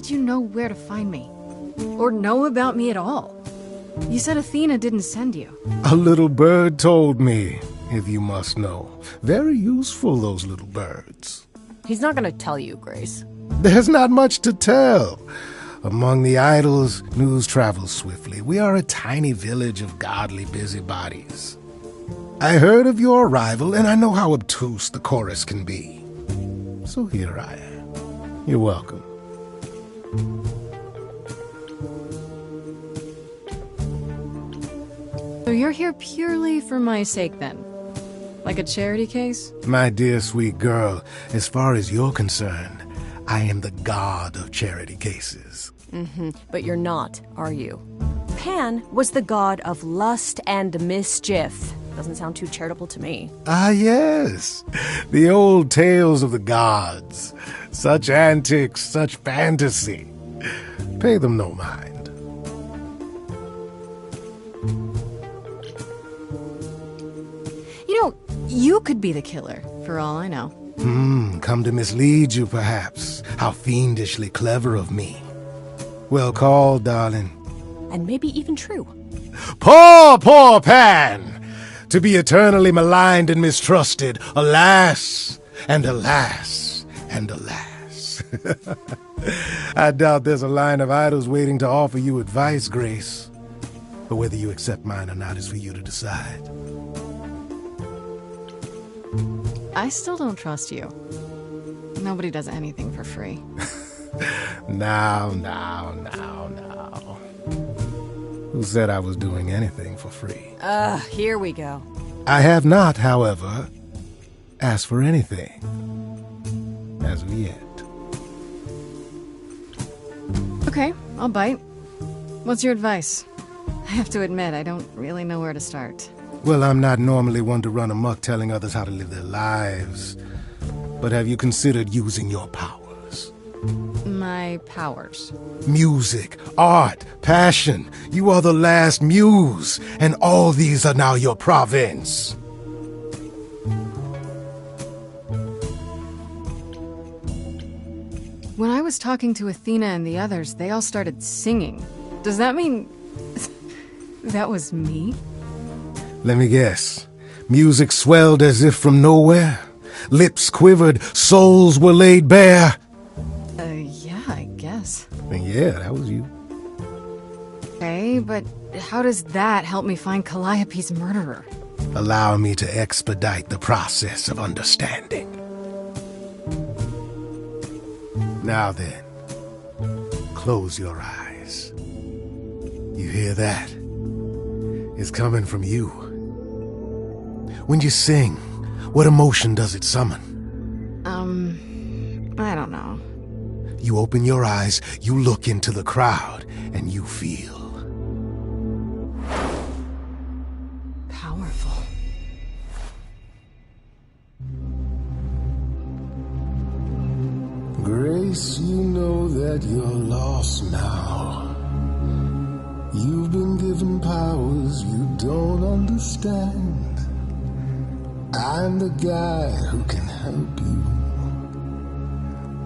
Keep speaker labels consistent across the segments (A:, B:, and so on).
A: did you know where to find me? Or know about me at all? You said Athena didn't send you.
B: A little bird told me, if you must know. Very useful, those little birds.
C: He's not gonna tell you, Grace.
B: There's not much to tell. Among the idols, news travels swiftly. We are a tiny village of godly busybodies. I heard of your arrival, and I know how obtuse the chorus can be. So here I am. You're welcome.
A: So you're here purely for my sake, then? Like a charity case?
B: My dear sweet girl, as far as you're concerned, I am the god of charity cases.
C: But you're not, are you? Pan was the god of lust and mischief. Doesn't sound too charitable to me.
B: Ah, yes. The old tales of the gods. Such antics, such fantasy. Pay them no mind.
A: You know, you could be the killer, for all I know.
B: Come to mislead you, perhaps. How fiendishly clever of me. Well called, darling.
C: And maybe even true.
B: Poor, poor Pan! To be eternally maligned and mistrusted. Alas, and alas, and alas. I doubt there's a line of idols waiting to offer you advice, Grace. But whether you accept mine or not is for you to decide.
A: I still don't trust you. Nobody does anything for free.
B: Now. Who said I was doing anything for free?
C: Here we go.
B: I have not, however, asked for anything. As of yet.
A: Okay, I'll bite. What's your advice? I have to admit, I don't really know where to start.
B: Well, I'm not normally one to run amok telling others how to live their lives. But have you considered using your powers?
A: My powers.
B: Music, art, passion. You are the last muse, and all these are now your province.
A: When I was talking to Athena and the others, they all started singing. Does that mean... that was me?
B: Let me guess. Music swelled as if from nowhere. Lips quivered, souls were laid bare.
A: Yeah, I guess.
B: And yeah, that was you.
A: Okay, but how does that help me find Calliope's murderer?
B: Allow me to expedite the process of understanding. Now then, close your eyes. You hear that? It's coming from you. When you sing, what emotion does it summon?
A: I don't know.
B: You open your eyes, you look into the crowd, and you feel...
A: powerful.
B: Grace, you know that you're lost now. You've been given powers you don't understand. I'm the guy who can help you.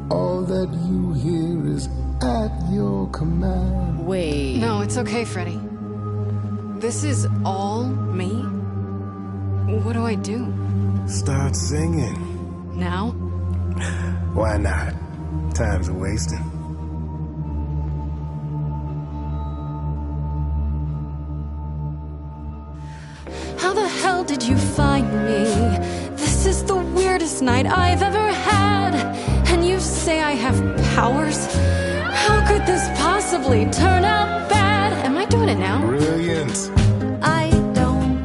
B: All that you hear is at your command.
C: Wait.
A: No, it's okay, Freddy. This is all me? What do I do?
B: Start singing.
A: Now?
B: Why not? Time's a wasting.
A: How the hell did you find me? This is the weirdest night I've ever had. And you say I have powers? How could this possibly turn out bad? Am I doing it now?
B: Brilliant.
C: I don't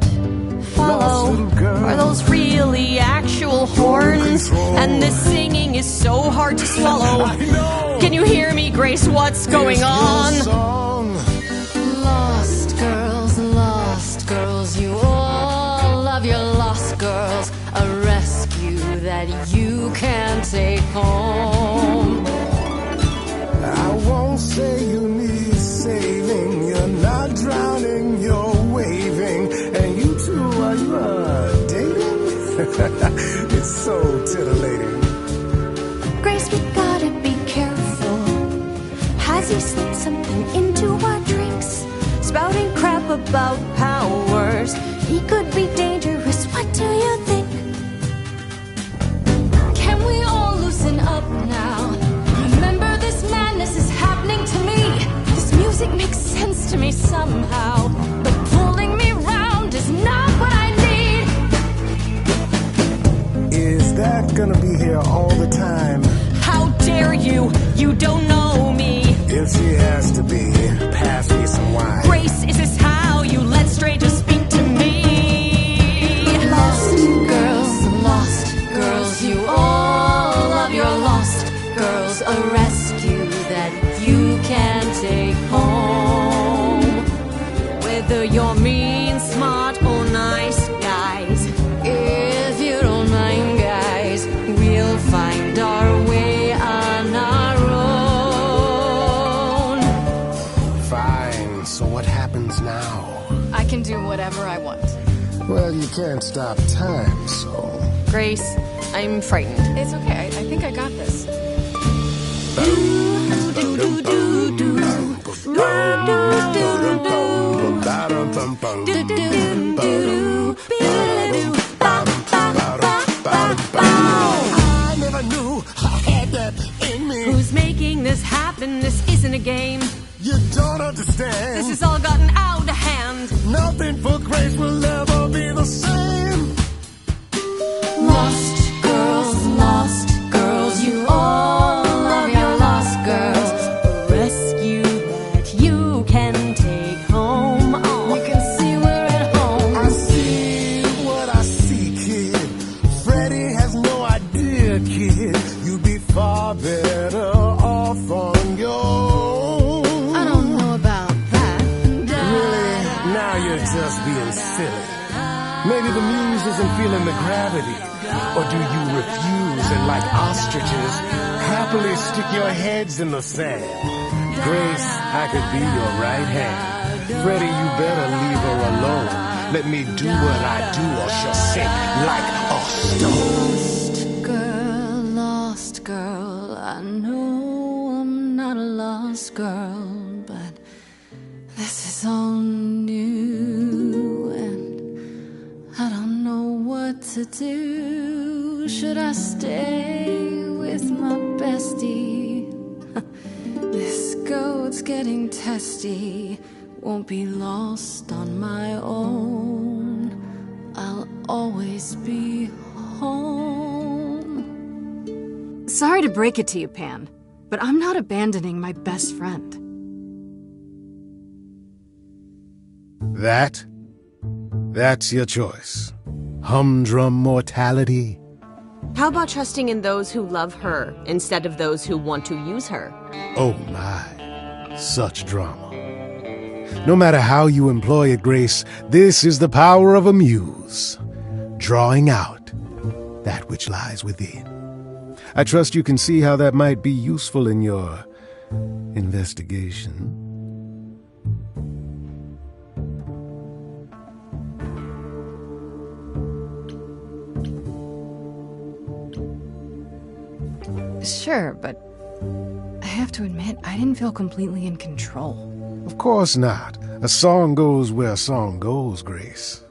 C: follow.
B: Lost little girl.
C: Are those really actual horns?
B: control.
C: And this singing is so hard to swallow.
B: I know.
C: Can you hear me, Grace? What's going
B: It's your
C: on?
B: song.
A: Lost girls, you all love your lost girls. A rescue that you can take home.
B: I won't say you need saving. You're not drowning, you're waving. And you two are dating? It's so titillating.
C: Grace, we gotta be careful. Has he slipped something into our drinks? Spouting crap about powers. He could be dangerous, what do you think?
A: Can we all loosen up now? Remember, this madness is happening to me. This music makes sense to me somehow, but pulling me round is not what I need.
B: Is that gonna be here all the time?
C: How dare you? You don't know me.
B: If she has to be, pass me some wine.
C: Grace, is this how you let strangers speak to me?
A: Lost girls, you all love your lost girls. A rescue that you can take home. Whether you're mean, smart, or nice, guys. If you don't mind, guys, we'll find our way on our own.
B: Fine, so what happens now?
A: I can do whatever I want.
B: Well, you can't stop time, so...
C: Grace, I'm frightened.
A: It's okay, I think I got this.
B: I never knew I had that in me.
C: Who's making this happen? This isn't a game.
B: You don't understand.
C: This has all gotten out of hand.
B: Nothing for Grace will ever be the same.
A: Lost girls, you all love your lost girls.
C: A rescue that you can take home. Oh.
A: You can see we're at home.
B: I see what I see, kid. Freddie has no idea, kid. You'd be far better off on your own.
A: I don't know about that.
B: Really? Now you're just being silly. Maybe the muse isn't feeling the gravity. Or do you refuse and, like ostriches, happily stick your heads in the sand? Grace, I could be your right hand. Freddie, you better leave her alone. Let me do what I do or she'll sink like a stone.
A: Lost girl, I know I'm not a lost girl, but this is all new and I don't know what to do. Should I stay with my bestie? This goat's getting testy. Won't be lost on my own. I'll always be home. Sorry to break it to you, Pan, but I'm not abandoning my best friend.
B: That's your choice. Humdrum mortality.
C: How about trusting in those who love her instead of those who want to use her?
B: Oh my, such drama. No matter how you employ it, Grace, this is the power of a muse, drawing out that which lies within. I trust you can see how that might be useful in your investigation.
A: Sure, but I have to admit, I didn't feel completely in control.
B: Of course not. A song goes where a song goes, Grace.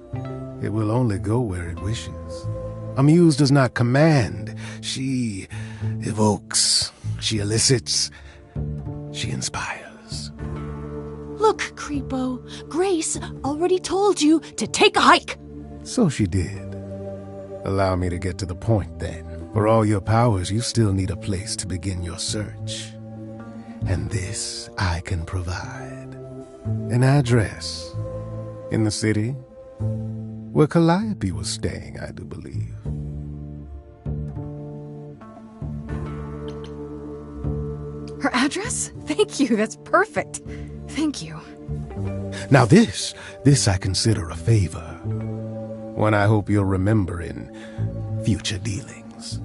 B: It will only go where it wishes. A muse does not command. She evokes. She elicits. She inspires.
C: Look, Creepo, Grace already told you to take a hike.
B: So she did. Allow me to get to the point, then. For all your powers, you still need a place to begin your search. And this I can provide. An address. In the city. Where Calliope was staying, I do believe.
A: Her address? Thank you, that's perfect. Thank you.
B: Now this I consider a favor. One I hope you'll remember in future dealings.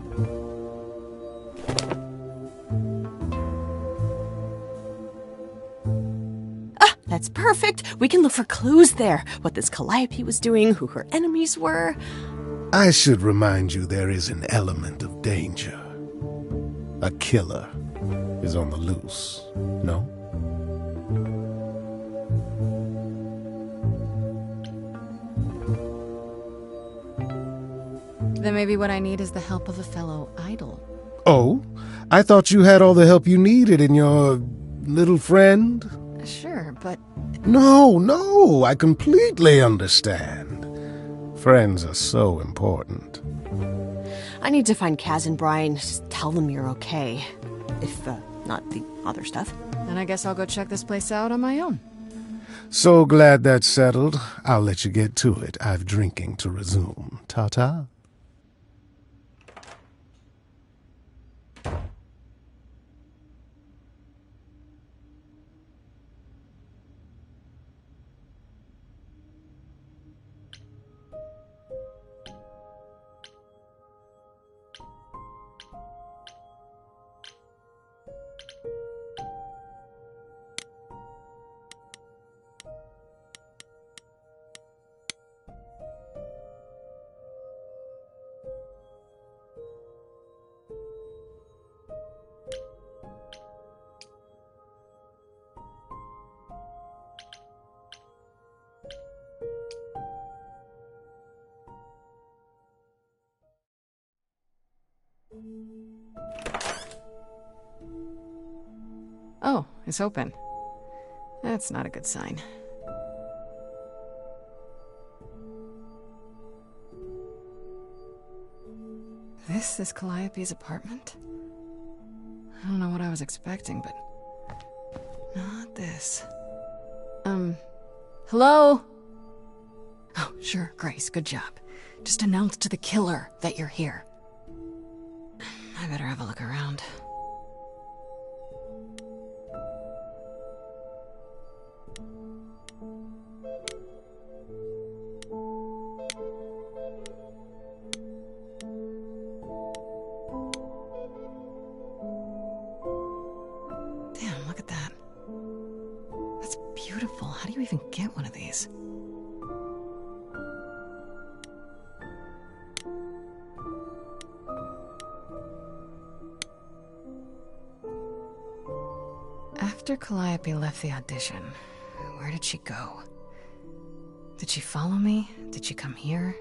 C: That's perfect. We can look for clues there. What this Calliope was doing, who her enemies were.
B: I should remind you there is an element of danger. A killer is on the loose, no?
A: Then maybe what I need is the help of a fellow idol.
B: Oh? I thought you had all the help you needed in your little friend?
A: Sure, but...
B: No, I completely understand. Friends are so important.
D: I need to find Kaz and Brian. Just tell them you're okay. If, not the other stuff.
A: Then I guess I'll go check this place out on my own.
B: So glad that's settled. I'll let you get to it. I've drinking to resume. Ta-ta.
A: Oh, it's open. That's not a good sign. This is Calliope's apartment? I don't know what I was expecting, but... not this. Hello? Oh, sure, Grace, good job. Just announce to the killer that you're here. I better have a look around. Damn, look at that. That's beautiful. How do you even get one of these? After Calliope left the audition, where did she go? Did she follow me? Did she come here?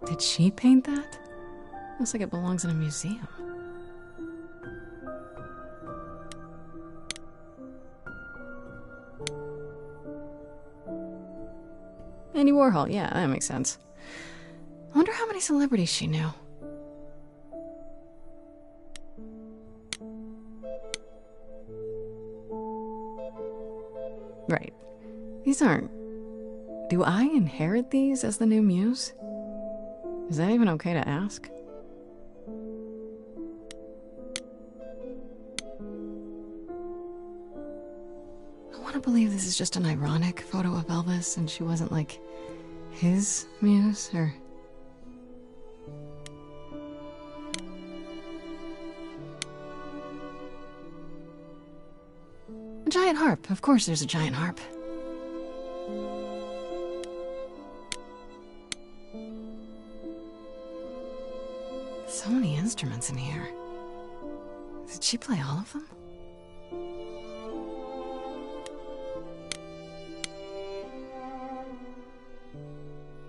A: Did she paint that? Looks like it belongs in a museum. Andy Warhol, yeah, that makes sense. I wonder how many celebrities she knew. Right. These aren't... Do I inherit these as the new muse? Is that even okay to ask? I want to believe this is just an ironic photo of Elvis and she wasn't like his muse, or... A giant harp. Of course there's a giant harp. So many instruments in here. Did she play all of them?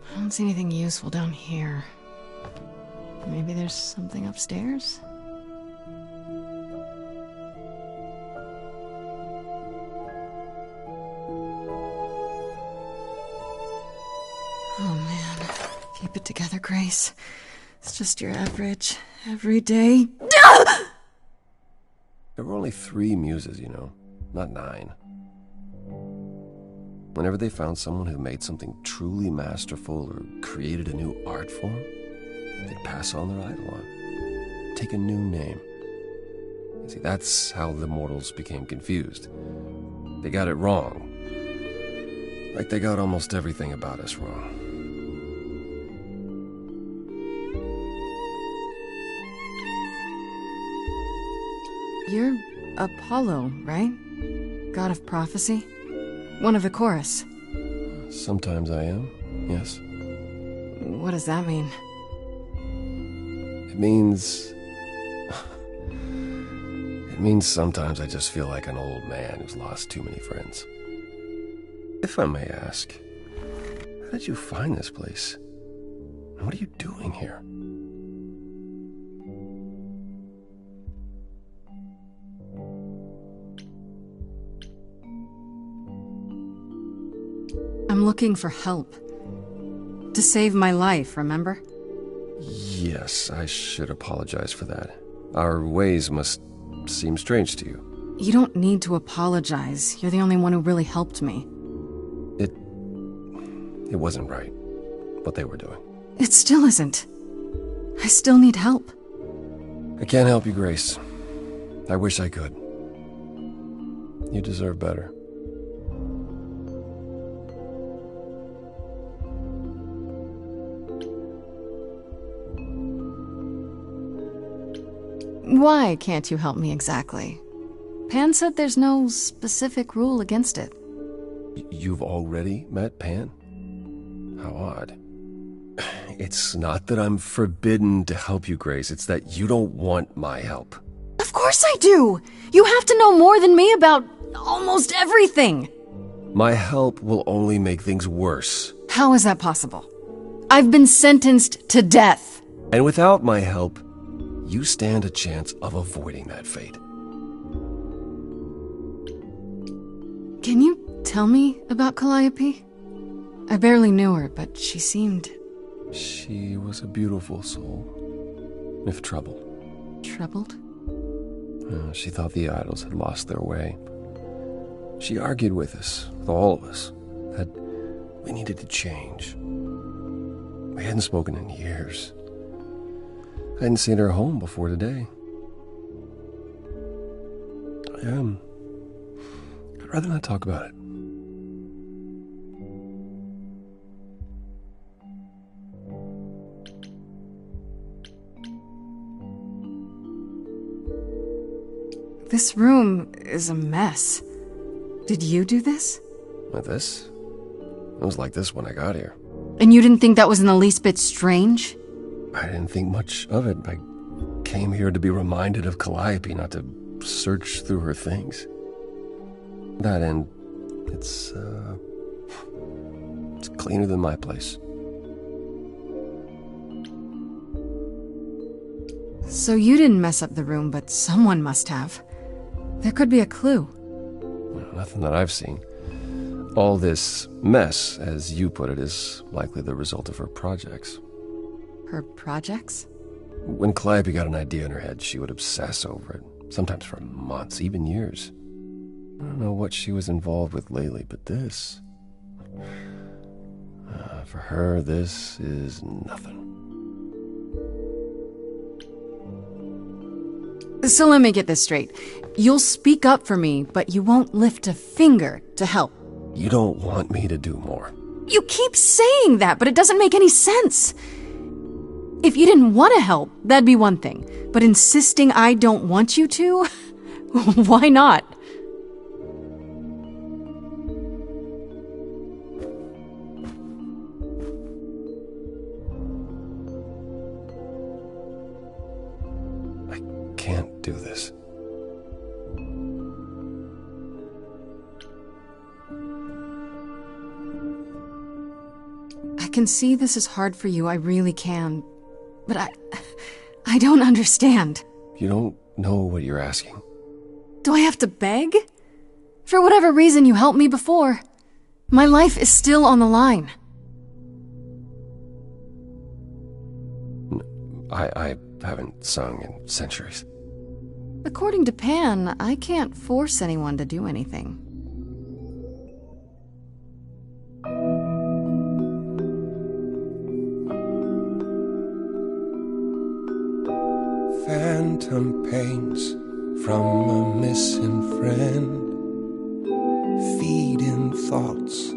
A: I don't see anything useful down here. Maybe there's something upstairs? Oh man, keep it together, Grace. It's just your average, everyday...
E: There were only 3 muses, you know, not 9. Whenever they found someone who made something truly masterful or created a new art form, they'd pass on their idol on, take a new name. You see, that's how the mortals became confused. They got it wrong. Like they got almost everything about us wrong.
A: You're Apollo, right? God of prophecy? One of the chorus.
E: Sometimes I am, yes.
A: What does that mean?
E: It It means sometimes I just feel like an old man who's lost too many friends. If I may ask, how did you find this place? And what are you doing here?
A: I'm looking for help. To save my life, remember?
E: Yes, I should apologize for that. Our ways must seem strange to you.
A: You don't need to apologize. You're the only one who really helped me.
E: It wasn't right, what they were doing.
A: It still isn't. I still need help.
E: I can't help you, Grace. I wish I could. You deserve better.
A: Why can't you help me exactly? Pan said there's no specific rule against it.
E: You've already met Pan? How odd. It's not that I'm forbidden to help you, Grace. It's that you don't want my help.
A: Of course I do! You have to know more than me about almost everything!
E: My help will only make things worse.
A: How is that possible? I've been sentenced to death.
E: And without my help, you stand a chance of avoiding that fate.
A: Can you tell me about Calliope? I barely knew her, but she seemed...
E: She was a beautiful soul, if troubled.
A: troubled?
E: She thought the idols had lost their way. She argued with us, with all of us, that we needed to change. We hadn't spoken in years. I hadn't seen her home before today. I'd rather not talk about it.
A: This room is a mess. Did you do this?
E: Like this? It was like this when I got here.
A: And you didn't think that was in the least bit strange?
E: I didn't think much of it. I came here to be reminded of Calliope, not to search through her things. That and it's cleaner than my place.
A: So you didn't mess up the room, but someone must have. There could be a clue.
E: Nothing that I've seen. All this mess, as you put it, is likely the result of her projects.
A: Her projects?
E: When Calliope got an idea in her head, she would obsess over it, sometimes for months, even years. I don't know what she was involved with lately, but this... for her, this is nothing.
A: So let me get this straight. You'll speak up for me, but you won't lift a finger to help.
E: You don't want me to do more.
A: You keep saying that, but it doesn't make any sense. If you didn't want to help, that'd be one thing. But insisting I don't want you to? Why not?
E: I can't do this.
A: I can see this is hard for you, I really can. But I don't understand.
E: You don't know what you're asking.
A: Do I have to beg? For whatever reason you helped me before. My life is still on the line.
E: I haven't sung in centuries.
A: According to Pan, I can't force anyone to do anything.
F: Phantom pains from a missing friend, feeding thoughts,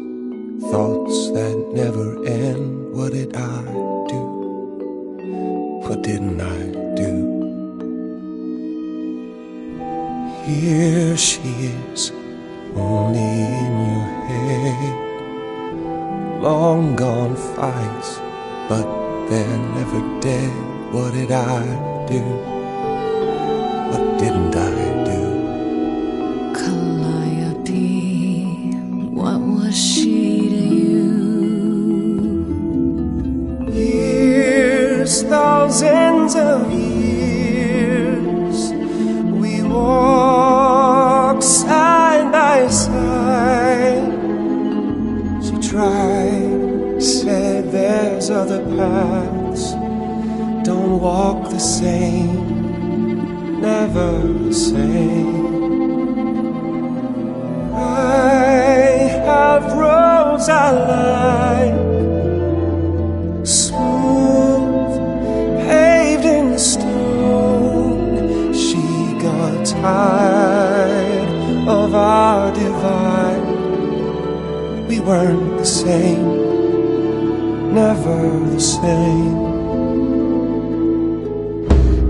F: thoughts that never end. What did I do? What didn't I do? Here she is, only in your head. Long gone fights, but they're never dead. What did I do? What didn't I do? there's other paths. Don't walk the same, never the same. I have roads I like, smooth, paved in stone. She got tired of our divide. We weren't the same, never the same.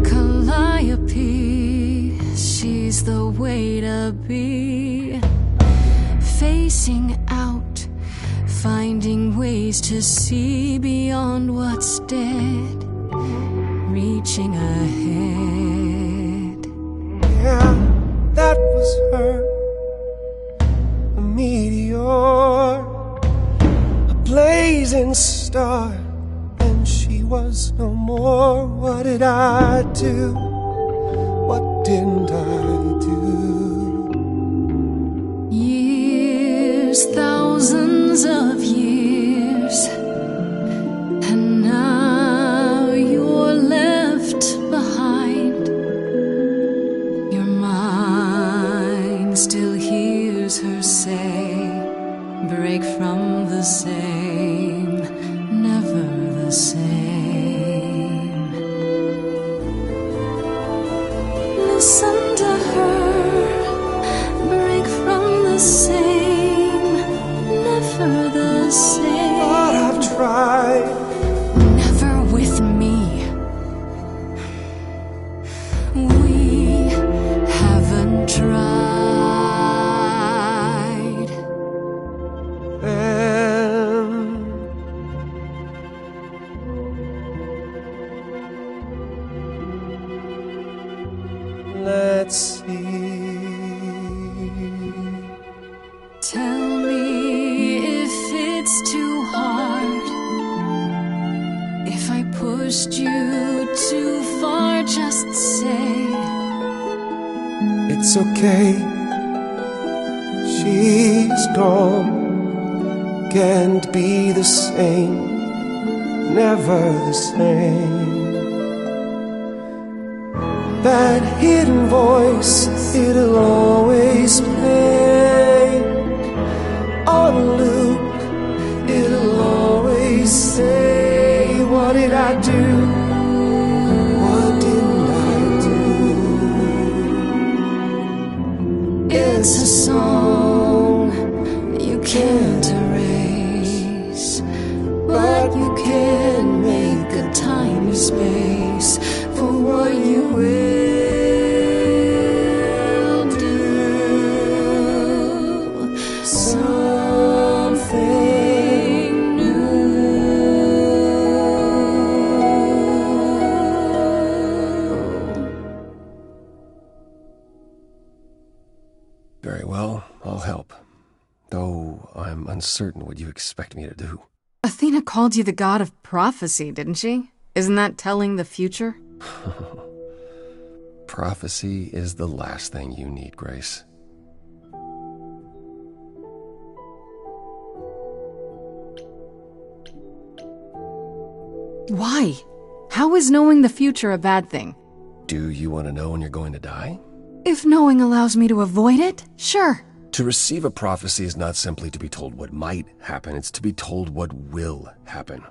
A: Calliope, she's the way to be. Facing out, finding ways to see beyond what's dead, reaching ahead.
F: Yeah, that was her, a meteor, a blazing star, and she was no more. What did I do? What didn't I do?
A: Years, thousands of years, and now you're left behind. Your mind still hears her say, break from the same, never the same. Listen to her, break from the same, never the same.
F: But I've tried.
A: Never with me. We haven't tried.
F: Then let's see.
A: Tell me if it's too hard, if I pushed you too far, just say.
F: It's okay. She's gone. Can't be the same, never the same. That hidden voice, it'll always play on a loop. It'll always say, what did I do? What didn't I do?
A: It's a song you can't erase, but you can make a tiny space for what you will do. Something new.
E: Very well, I'll help. Though I'm uncertain what you expect me to do.
G: Athena called you the god of prophecy, didn't she? Isn't that telling the future?
E: Prophecy is the last thing you need, Grace.
G: Why? How is knowing the future a bad thing?
E: Do you want to know when you're going to die?
G: If knowing allows me to avoid it, sure.
E: To receive a prophecy is not simply to be told what might happen, it's to be told what will happen.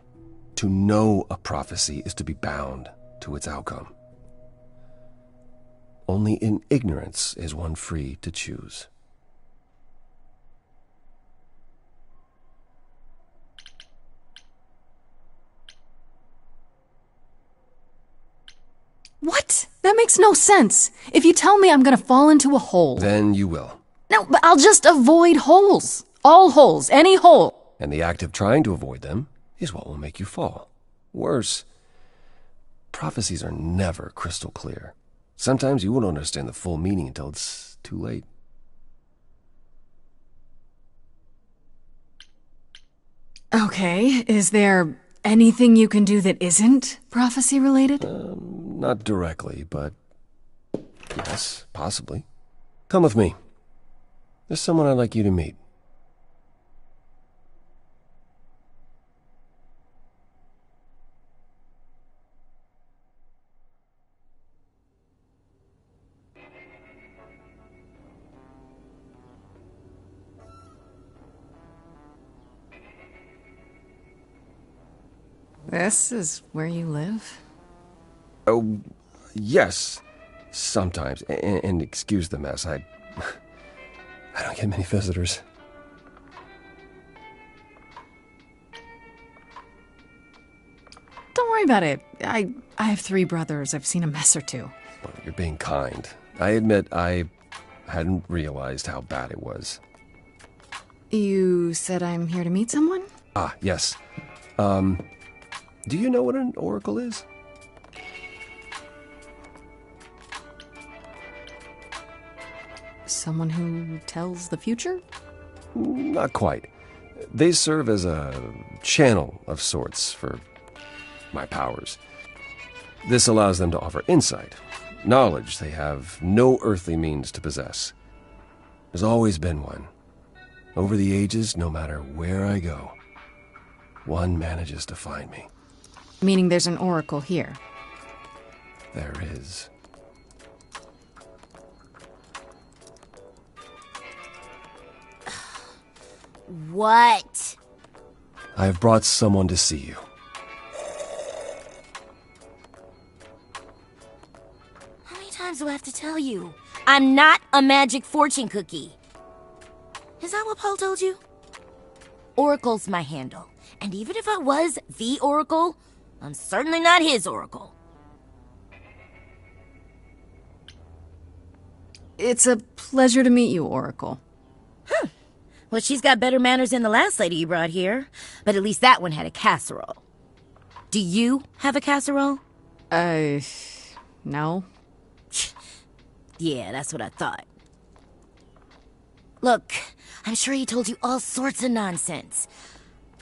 E: To know a prophecy is to be bound to its outcome. Only in ignorance is one free to choose.
G: What? That makes no sense. If you tell me I'm gonna fall into a hole...
E: Then you will.
G: No, but I'll just avoid holes. All holes, any hole.
E: And the act of trying to avoid them is what will make you fall. Worse, prophecies are never crystal clear. Sometimes you won't understand the full meaning until it's too late.
G: Okay, is there anything you can do that isn't prophecy-related?
E: Not directly, but yes, possibly. Come with me. There's someone I'd like you to meet.
G: This is where you live?
E: Oh, yes. Sometimes. And excuse the mess. I don't get many visitors.
G: Don't worry about it. I have 3 brothers. I've seen a mess or two.
E: Well, you're being kind. I admit I hadn't realized how bad it was.
G: You said I'm here to meet someone?
E: Ah, yes. Do you know what an oracle is?
G: Someone who tells the future?
E: Not quite. They serve as a channel of sorts for my powers. This allows them to offer insight, knowledge they have no earthly means to possess. There's always been one. Over the ages, no matter where I go, one manages to find me.
G: Meaning there's an oracle here.
E: There is.
H: What?
E: I have brought someone to see you.
H: How many times do I have to tell you? I'm not a magic fortune cookie. Is that what Paul told you? Oracle's my handle. And even if I was the Oracle, I'm certainly not his Oracle.
G: It's a pleasure to meet you, Oracle.
H: Well, she's got better manners than the last lady you brought here. But at least that one had a casserole. Do you have a casserole?
G: No.
H: Yeah, that's what I thought. Look, I'm sure he told you all sorts of nonsense.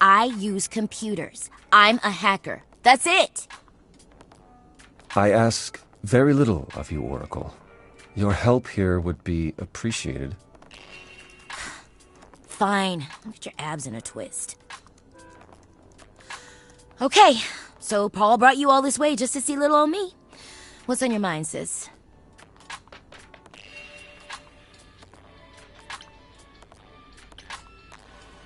H: I use computers. I'm a hacker. That's it.
E: I ask very little of you, Oracle. Your help here would be appreciated.
H: Fine. Look at your abs in a twist. Okay, so Paul brought you all this way just to see little old me. What's on your mind, sis?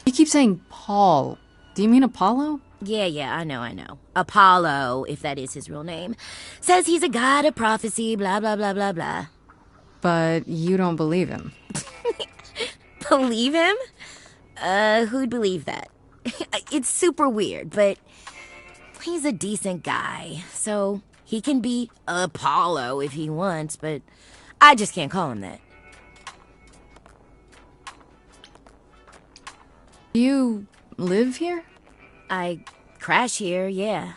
G: You keep saying Paul. Do you mean Apollo?
H: Yeah, I know. Apollo, if that is his real name, says he's a god of prophecy, blah, blah, blah, blah, blah.
G: But you don't believe him.
H: Believe him? Who'd believe that? It's super weird, but he's a decent guy, so he can be Apollo if he wants, but I just can't call him that.
G: You live here?
H: I crash here, yeah.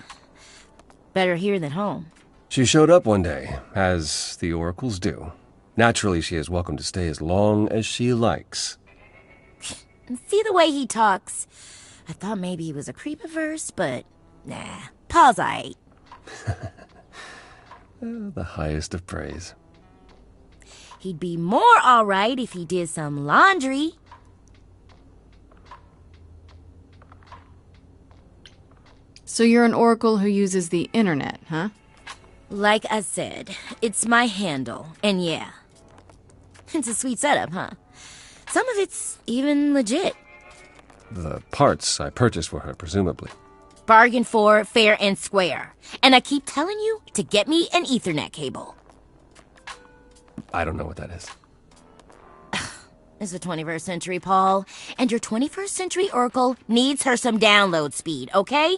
H: Better here than home.
E: She showed up one day, as the oracles do. Naturally, she is welcome to stay as long as she likes.
H: And see the way he talks? I thought maybe he was a creepiverse, but nah, Paul's aight.
E: The highest of praise.
H: He'd be more alright if he did some laundry.
G: So you're an oracle who uses the internet, huh?
H: Like I said, it's my handle, and yeah. It's a sweet setup, huh? Some of it's even legit.
E: The parts I purchased for her, presumably.
H: Bargain for, fair and square. And I keep telling you to get me an Ethernet cable.
E: I don't know what that is.
H: It's the 21st century, Paul. And your 21st century oracle needs her some download speed, okay?